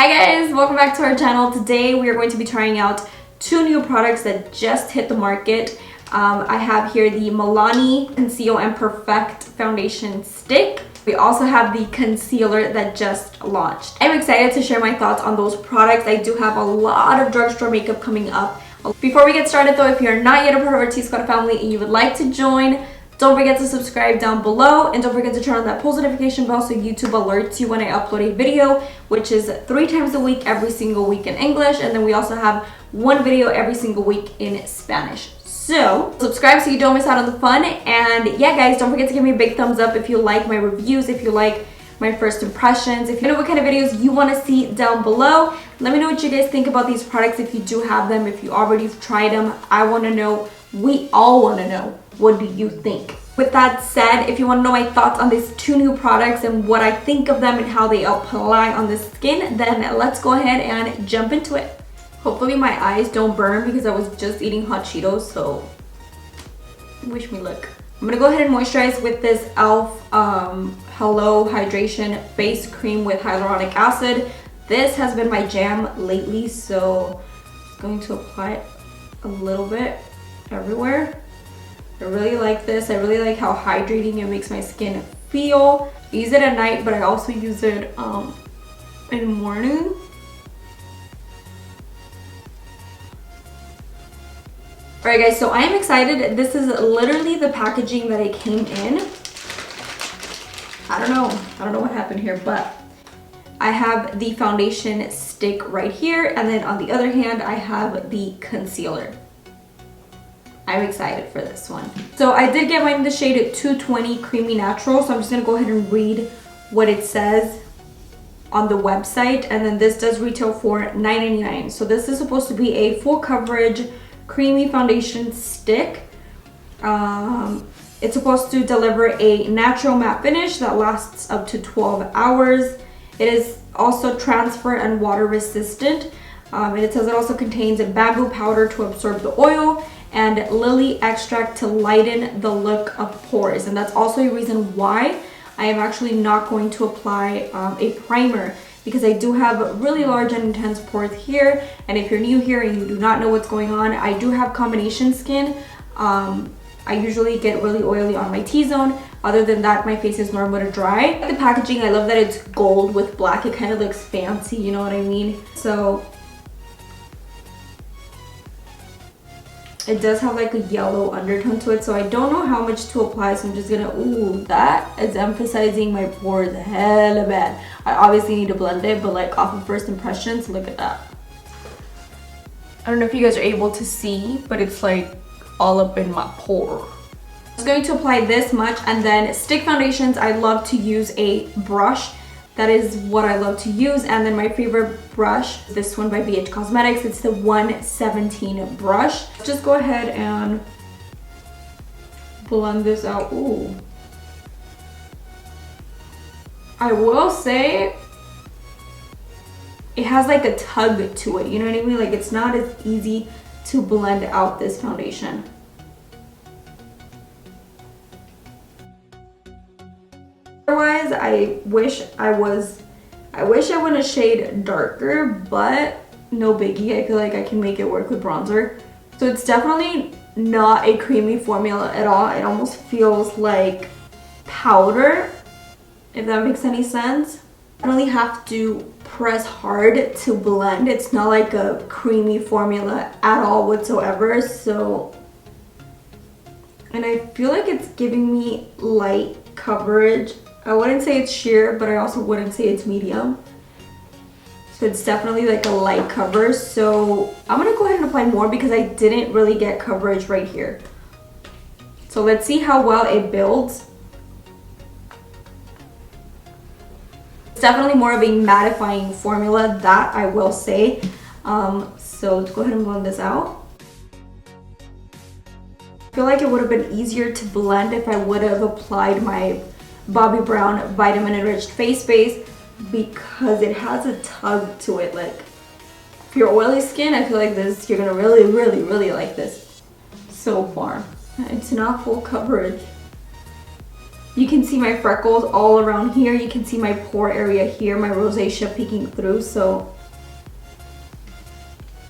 Hi guys, welcome back to our channel. Today we are going to be trying out two new products that just hit the market. I have here the Milani Conceal and Perfect Foundation Stick. We also have the concealer that just launched. I'm excited to share my thoughts on those products. I do have a lot of drugstore makeup coming up. Before we get started though, if you're not yet a part of our TSQUAD family and you would like to join, don't forget to subscribe down below, and don't forget to turn on that post notification bell so YouTube alerts you when I upload a video, which is 3 times a week, every single week in English, and then we also have one video every single week in Spanish. So subscribe so you don't miss out on the fun. And yeah guys, don't forget to give me a big thumbs up if you like my reviews, if you like my first impressions, if you know what kind of videos you want to see down below. Let me know what you guys think about these products, if you do have them, if you already tried them. I want to know, we all want to know, what do you think? With that said, if you want to know my thoughts on these two new products and what I think of them and how they apply on the skin, then let's go ahead and jump into it. Hopefully my eyes don't burn because I was just eating hot Cheetos, so wish me luck. I'm gonna go ahead and moisturize with this e.l.f. Hello Hydration Face Cream with Hyaluronic Acid. This has been my jam lately, so I'm going to apply it a little bit everywhere. I really like this. I really like how hydrating it makes my skin feel. I use it at night, but I also use it in the morning. Alright guys, so I am excited. This is literally the packaging that it came in. I don't know what happened here, but I have the foundation stick right here, and then on the other hand I have the concealer. I'm excited for this one. So I did get mine in the shade 220 Creamy Natural, so I'm just gonna go ahead and read what it says on the website. And then this does retail for $9.99. So this is supposed to be a full coverage creamy foundation stick. It's supposed to deliver a natural matte finish that lasts up to 12 hours. It is also transfer and water resistant. And it says it also contains a bamboo powder to absorb the oil and lily extract to lighten the look of pores. And that's also a reason why I am actually not going to apply a primer, because I do have really large and intense pores here. And if you're new here and you do not know what's going on, I do have combination skin. I usually get really oily on my T-zone. Other than that, my face is normal to dry. The packaging, I love that it's gold with black. It kind of looks fancy, you know what I mean? So it does have like a yellow undertone to it, so I don't know how much to apply, so I'm just gonna, ooh, that is emphasizing my pores hella bad. I obviously need to blend it, but like off of first impressions, look at that. I don't know if you guys are able to see, but it's like all up in my pore. I'm just going to apply this much, and then stick foundations, I love to use a brush. That is what I love to use. And then my favorite brush, this one by BH Cosmetics. It's the 117 brush. Just go ahead and blend this out. Ooh. I will say it has like a tug to it, you know what I mean? Like it's not as easy to blend out this foundation. Otherwise, I wish I went a shade darker, but no biggie. I feel like I can make it work with bronzer. So it's definitely not a creamy formula at all. It almost feels like powder, if that makes any sense. I don't really have to press hard to blend. It's not like a creamy formula at all whatsoever. So, and I feel like it's giving me light coverage. I wouldn't say it's sheer, but I also wouldn't say it's medium. So it's definitely like a light cover. So I'm gonna go ahead and apply more because I didn't really get coverage right here. So let's see how well it builds. It's definitely more of a mattifying formula, that I will say. So let's go ahead and blend this out. I feel like it would have been easier to blend if I would have applied my Bobbi Brown Vitamin Enriched Face Base, because it has a tug to it. Like if you're oily skin, I feel like this, you're gonna really like this so far. It's not full coverage. You can see my freckles all around here. You can see my pore area here, my rosacea peeking through. So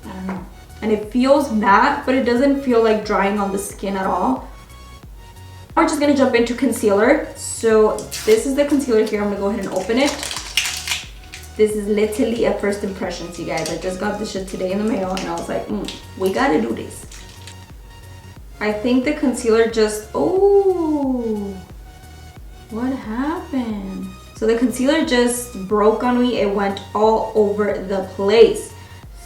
I don't know. And it feels matte, but it doesn't feel like drying on the skin at all. We're just gonna jump into concealer. So this is the concealer here. I'm gonna go ahead and open it. This is literally a first impressions, you guys. I just got this shit today in the mail and I was like, we gotta do this. I think the concealer just, oh, what happened? So the concealer just broke on me. It went all over the place.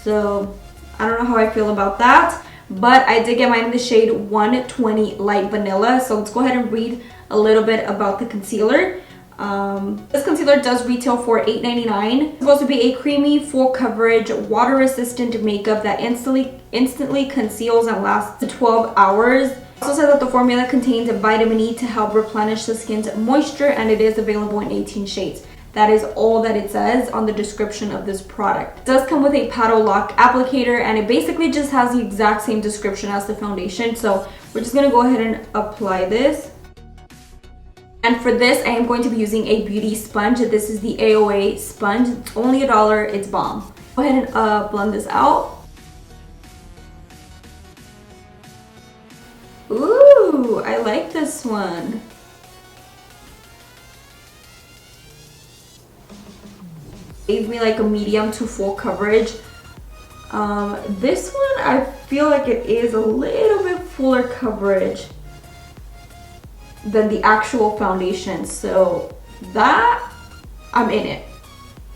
So I don't know how I feel about that, but I did get mine in the shade 120 Light Vanilla. So let's go ahead and read a little bit about the concealer. This concealer does retail for $8.99. It's supposed to be a creamy, full coverage, water resistant makeup that instantly conceals and lasts 12 hours. It also says that the formula contains vitamin E to help replenish the skin's moisture, and it is available in 18 shades. That is all that it says on the description of this product. It does come with a paddle lock applicator, and it basically just has the exact same description as the foundation. So we're just gonna go ahead and apply this. And for this, I am going to be using a beauty sponge. This is the AOA sponge. It's only $1. It's bomb. Go ahead and blend this out. Ooh, I like this one. Gave me like a medium to full coverage. This one, I feel like it is a little bit fuller coverage than the actual foundation, so that I'm in it.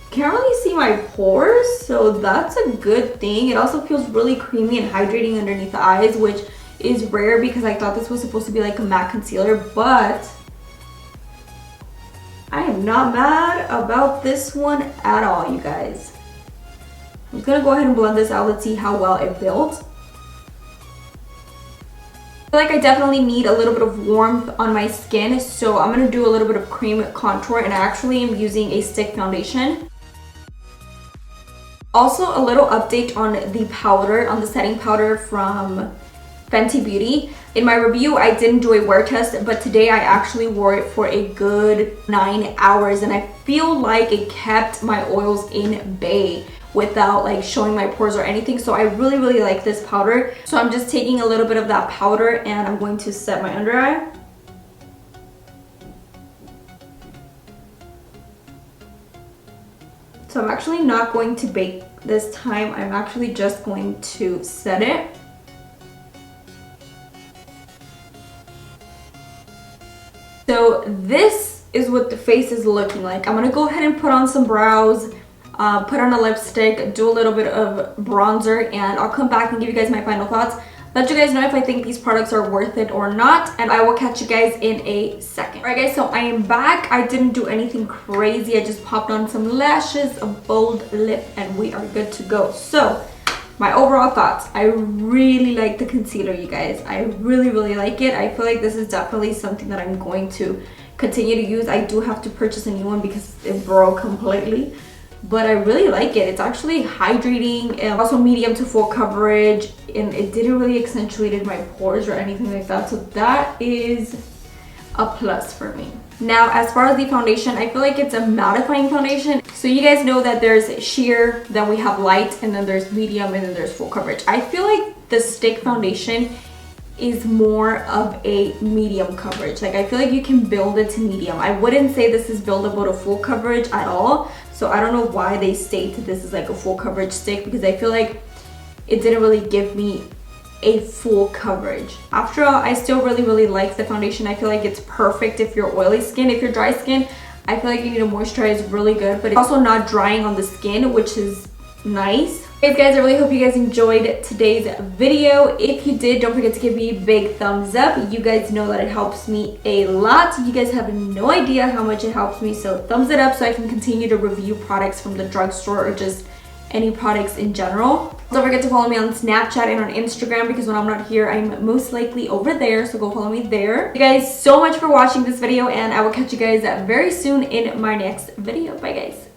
Can't really see my pores, so that's a good thing. It also feels really creamy and hydrating underneath the eyes, which is rare because I thought this was supposed to be like a matte concealer, but I am not mad about this one at all, you guys. I'm just gonna go ahead and blend this out. Let's see how well it builds. I feel like I definitely need a little bit of warmth on my skin, so I'm going to do a little bit of cream contour, and I actually am using a stick foundation. Also, a little update on the powder, on the setting powder from Fenty Beauty. In my review, I didn't do a wear test, but today I actually wore it for a good 9 hours, and I feel like it kept my oils in bay without like showing my pores or anything. So I really like this powder. So I'm just taking a little bit of that powder and I'm going to set my under eye. So I'm actually not going to bake this time. I'm actually just going to set it. So this is what the face is looking like. I'm gonna go ahead and put on some brows, put on a lipstick, do a little bit of bronzer, and I'll come back and give you guys my final thoughts. Let you guys know if I think these products are worth it or not, and I will catch you guys in a second. Alright guys, so I am back. I didn't do anything crazy. I just popped on some lashes, a bold lip, and we are good to go. So my overall thoughts, I really like the concealer, you guys. I really like it. I feel like this is definitely something that I'm going to continue to use. I do have to purchase a new one because it broke completely, but I really like it. It's actually hydrating and also medium to full coverage, and it didn't really accentuate my pores or anything like that, so that is a plus for me. Now, as far as the foundation, I feel like it's a mattifying foundation. So you guys know that there's sheer, then we have light, and then there's medium, and then there's full coverage. I feel like the stick foundation is more of a medium coverage. Like, I feel like you can build it to medium. I wouldn't say this is buildable to full coverage at all. So I don't know why they state that this is like a full coverage stick, because I feel like it didn't really give me a full coverage. After all, I still really like the foundation. I feel like it's perfect if you're oily skin. If you're dry skin, I feel like you need to moisturize really good, but it's also not drying on the skin, which is nice. Anyways guys, I really hope you guys enjoyed today's video. If you did, don't forget to give me a big thumbs up. You guys know that it helps me a lot. You guys have no idea how much it helps me, so thumbs it up so I can continue to review products from the drugstore or just any products in general. Don't forget to follow me on Snapchat and on Instagram, because when I'm not here, I'm most likely over there, so go follow me there. Thank you guys so much for watching this video, and I will catch you guys very soon in my next video. Bye guys.